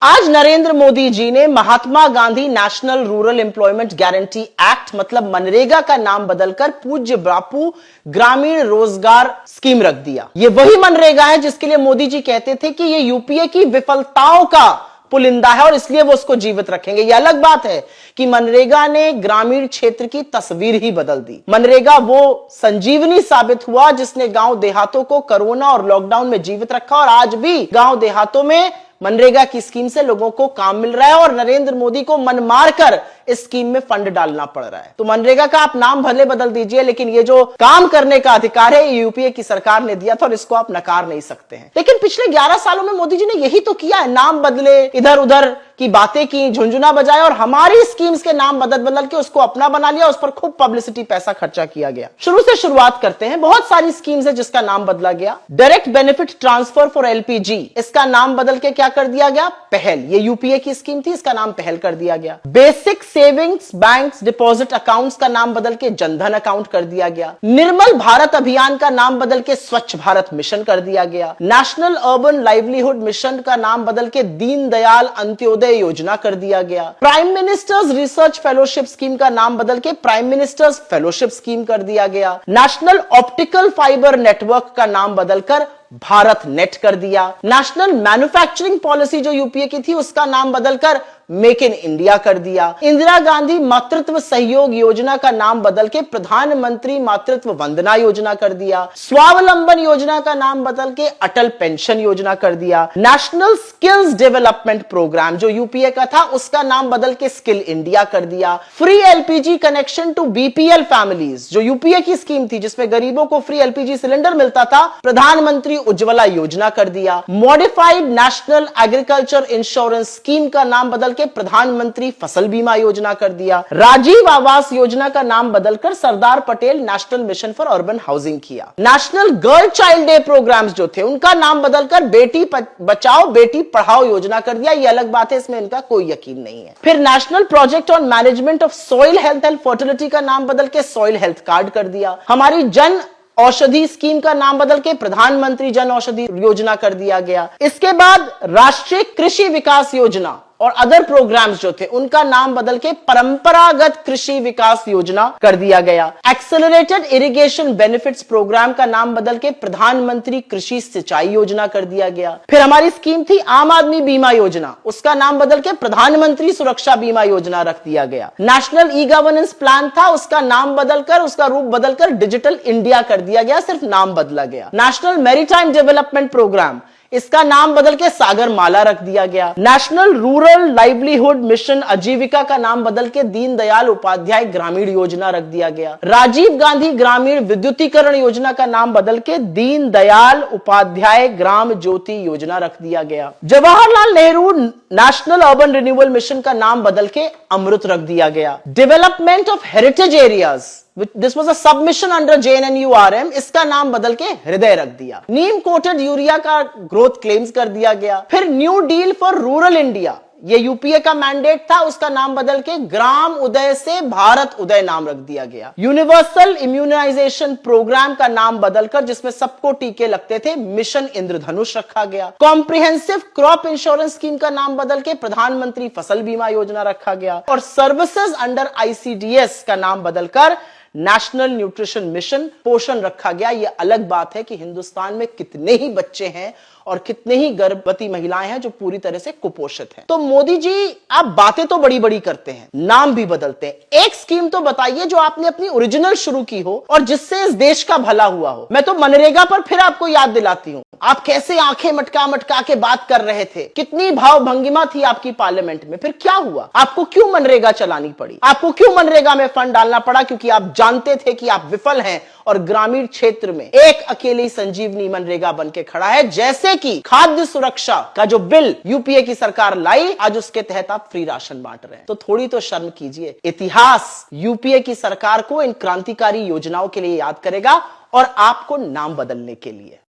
आज नरेंद्र मोदी जी ने Mahatma Gandhi national rural employment guarantee act मतलब मनरेगा का नाम बदलकर पूज्य बापू ग्रामीण रोजगार स्कीम रख दिया। ये वही मनरेगा है जिसके लिए मोदी जी कहते थे कि ये यूपीए की विफलताओं का पुलिंदा है और इसलिए वो उसको जीवित रखेंगे। यह अलग बात है कि मनरेगा ने ग्रामीण क्षेत्र की तस्वीर ही बदल दी। मनरेगा वो संजीवनी साबित हुआ जिसने गांव देहातों को कोरोना और लॉकडाउन में जीवित रखा और आज भी गांव देहातों में मनरेगा की स्कीम से लोगों को काम मिल रहा है और नरेंद्र मोदी को मन मारकर इस स्कीम में फंड डालना पड़ रहा है। तो मनरेगा का आप नाम भले बदल दीजिए, लेकिन ये जो काम करने का अधिकार है ये यूपीए की सरकार ने दिया था और इसको आप नकार नहीं सकते हैं। लेकिन पिछले 11 सालों में मोदी जी ने यही तो किया है, नाम बदले, इधर उधर की बातें की, झुंझुना बजाया और हमारी स्कीम्स के नाम बदल बदल के उसको अपना बना लिया। उस पर खूब पब्लिसिटी पैसा खर्चा किया गया। शुरू से शुरुआत करते हैं। बहुत सारी स्कीम्स है जिसका नाम बदला गया। Direct benefit transfer for LPG, इसका नाम बदल के क्या कर दिया गया, पहल। ये यूपीए की स्कीम थी, इसका नाम पहल कर दिया गया। Basic savings banks deposit accounts का नाम बदल के जनधन अकाउंट कर दिया गया। निर्मल भारत अभियान का नाम बदल के स्वच्छ भारत मिशन कर दिया गया। नेशनल अर्बन लाइवलीहुड मिशन का नाम बदल के दीनदयाल अंत्योदय योजना कर दिया गया। Prime ministers research fellowship scheme का नाम बदल के प्राइम मिनिस्टर्स फेलोशिप स्कीम कर दिया गया। नेशनल ऑप्टिकल फाइबर नेटवर्क का नाम बदलकर भारत नेट कर दिया। नेशनल मैन्युफैक्चरिंग पॉलिसी जो यूपीए की थी उसका नाम बदलकर मेक इन इंडिया कर दिया। इंदिरा गांधी मातृत्व सहयोग योजना का नाम बदल के प्रधानमंत्री मातृत्व वंदना योजना कर दिया। स्वावलंबन योजना का नाम बदल के अटल पेंशन योजना कर दिया। नेशनल स्किल्स डेवलपमेंट प्रोग्राम जो यूपीए का था उसका नाम बदल के स्किल इंडिया कर दिया। Free LPG connection to BPL families जो यूपीए की स्कीम थी जिसमें गरीबों को फ्री एलपीजी सिलेंडर मिलता था, प्रधानमंत्री उज्ज्वला योजना कर दिया। Modified national agriculture insurance scheme का नाम बदल के प्रधानमंत्री फसल बीमा योजना कर दिया। राजीव आवास योजना का नाम बदलकर Sardar Patel national mission for urban housing किया। National girl child day programmes जो थे उनका नाम बदलकर बेटी बचाओ बेटी पढ़ाओ योजना कर दिया। ये अलग बात है, इसमें इनका कोई यकीन नहीं है। फिर national project on management of soil health and fertility का नाम बदल के सॉइल हेल्थ कार्ड कर दिया। हमारी जन औषधि स्कीम का नाम बदल के प्रधानमंत्री जन औषधि योजना कर दिया गया। इसके बाद राष्ट्रीय कृषि विकास योजना और अदर प्रोग्राम्स जो थे उनका नाम बदल के परंपरागत कृषि विकास योजना कर दिया गया। एक्सेलरेटेड इरिगेशन बेनिफिट्स प्रोग्राम का नाम बदल के प्रधानमंत्री कृषि सिंचाई योजना कर दिया गया। फिर हमारी स्कीम थी आम आदमी बीमा योजना, उसका नाम बदल के प्रधानमंत्री सुरक्षा बीमा योजना रख दिया गया। नेशनल ई गवर्नेंस प्लान था, उसका नाम बदलकर, उसका रूप बदलकर डिजिटल इंडिया कर दिया गया, सिर्फ नाम बदला गया। नेशनल मैरीटाइम डेवलपमेंट प्रोग्राम, इसका नाम बदल के सागर माला रख दिया गया। नेशनल रूरल लाइवलीहुड मिशन आजीविका का नाम बदल के दीनदयाल उपाध्याय ग्रामीण योजना रख दिया गया। राजीव गांधी ग्रामीण विद्युतीकरण योजना का नाम बदल के दीनदयाल उपाध्याय ग्राम ज्योति योजना रख दिया गया। Jawaharlal Nehru national urban renewal mission का नाम बदल के अमृत रख दिया गया। Development of heritage areas, this was a submission under JNNURM, इसका नाम बदल के हृदय रख दिया। नीम कोटेड यूरिया का ग्रोथ क्लेम्स कर दिया गया। फिर new deal for rural India, ये यूपीए का मैंडेट था, उसका नाम बदल के ग्राम उदय से भारत उदय नाम रख दिया गया। यूनिवर्सल इम्यूनाइजेशन प्रोग्राम का नाम बदलकर, जिसमें सबको टीके लगते थे, मिशन इंद्रधनुष रखा गया। कॉम्प्रिहेंसिव क्रॉप इंश्योरेंस स्कीम का नाम बदल के प्रधानमंत्री फसल बीमा योजना रखा गया। और सर्विसेज अंडर ICDS का नाम बदलकर नेशनल न्यूट्रिशन मिशन पोषण रखा गया। यह अलग बात है कि हिंदुस्तान में कितने ही बच्चे हैं और कितने ही गर्भवती महिलाएं हैं जो पूरी तरह से कुपोषित हैं। तो मोदी जी आप बातें तो बड़ी बड़ी करते हैं, नाम भी बदलते हैं। एक स्कीम तो बताइए जो आपने अपनी ओरिजिनल शुरू की हो और जिससे इस देश का भला हुआ हो। मैं तो मनरेगा पर फिर आपको याद दिलाती हूं, आप कैसे आंखें मटका मटका के बात कर रहे थे, कितनी भाव भंगिमा थी आपकी पार्लियामेंट में। फिर क्या हुआ, आपको क्यों मनरेगा चलानी पड़ी, आपको क्यों मनरेगा में फंड डालना पड़ा? क्योंकि आप जानते थे कि आप विफल हैं और ग्रामीण क्षेत्र में एक अकेली संजीवनी मनरेगा बन के खड़ा है। जैसे कि खाद्य सुरक्षा का जो बिल यूपीए की सरकार लाई, आज उसके तहत आप फ्री राशन बांट रहे हैं। तो थोड़ी तो शर्म कीजिए। इतिहास यूपीए की सरकार को इन क्रांतिकारी योजनाओं के लिए याद करेगा और आपको नाम बदलने के लिए।